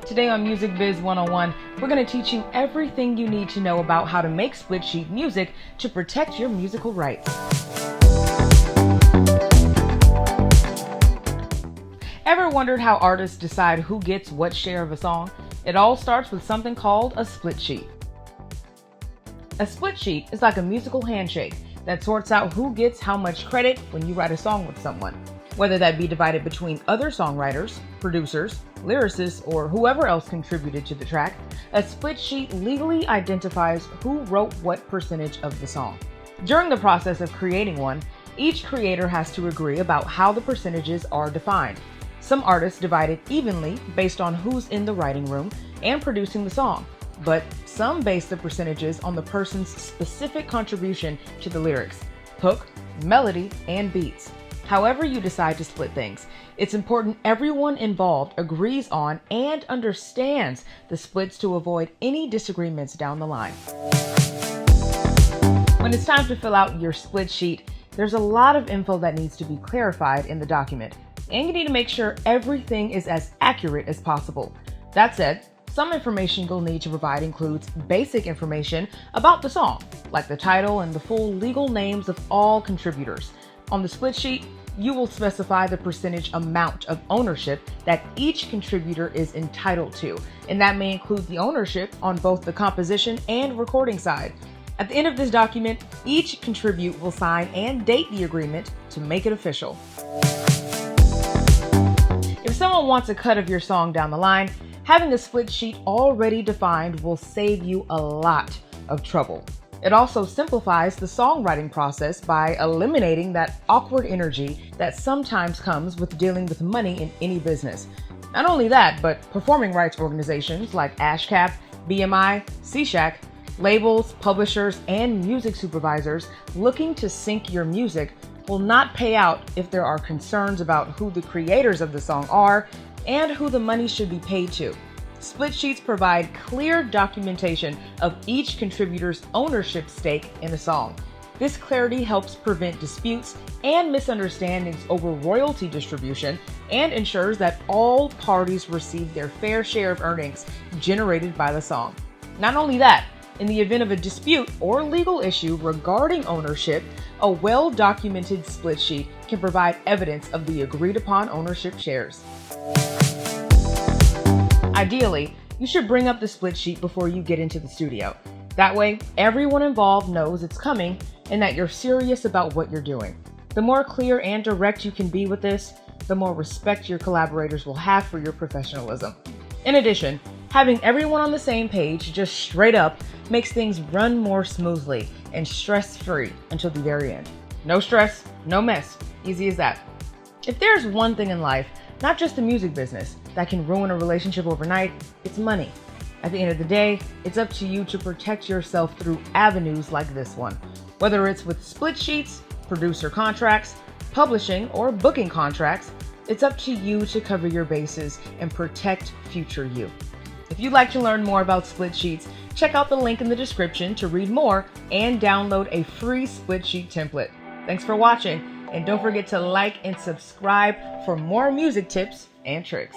Today on Music Biz 101, we're going to teach you everything you need to know about how to make split sheet music to protect your musical rights. Ever wondered how artists decide who gets what share of a song? It all starts with something called a split sheet. A split sheet is like a musical handshake that sorts out who gets how much credit when you write a song with someone. Whether that be divided between other songwriters, producers, lyricists, or whoever else contributed to the track, a split sheet legally identifies who wrote what percentage of the song. During the process of creating one, each creator has to agree about how the percentages are defined. Some artists divide it evenly based on who's in the writing room and producing the song, but some base the percentages on the person's specific contribution to the lyrics, hook, melody, and beats. However you decide to split things, it's important everyone involved agrees on and understands the splits to avoid any disagreements down the line. When it's time to fill out your split sheet, there's a lot of info that needs to be clarified in the document, and you need to make sure everything is as accurate as possible. That said, some information you'll need to provide includes basic information about the song, like the title and the full legal names of all contributors. On the split sheet, you will specify the percentage amount of ownership that each contributor is entitled to, and that may include the ownership on both the composition and recording side. At the end of this document, each contribute will sign and date the agreement to make it official. If someone wants a cut of your song down the line, having a split sheet already defined will save you a lot of trouble. It also simplifies the songwriting process by eliminating that awkward energy that sometimes comes with dealing with money in any business. Not only that, but performing rights organizations like ASCAP, BMI, SESHAC, labels, publishers, and music supervisors looking to sync your music will not pay out if there are concerns about who the creators of the song are and who the money should be paid to. Split sheets provide clear documentation of each contributor's ownership stake in a song. This clarity helps prevent disputes and misunderstandings over royalty distribution and ensures that all parties receive their fair share of earnings generated by the song. Not only that, in the event of a dispute or legal issue regarding ownership, a well-documented split sheet can provide evidence of the agreed-upon ownership shares. Ideally, you should bring up the split sheet before you get into the studio. That way, everyone involved knows it's coming and that you're serious about what you're doing. The more clear and direct you can be with this, the more respect your collaborators will have for your professionalism. In addition, having everyone on the same page just straight up makes things run more smoothly and stress-free until the very end. No stress, no mess. Easy as that. If there's one thing in life, not just the music business, that can ruin a relationship overnight, it's money. At the end of the day, it's up to you to protect yourself through avenues like this one. Whether it's with split sheets, producer contracts, publishing, or booking contracts, it's up to you to cover your bases and protect future you. If you'd like to learn more about split sheets, check out the link in the description to read more and download a free split sheet template. Thanks for watching, and don't forget to like and subscribe for more music tips and tricks.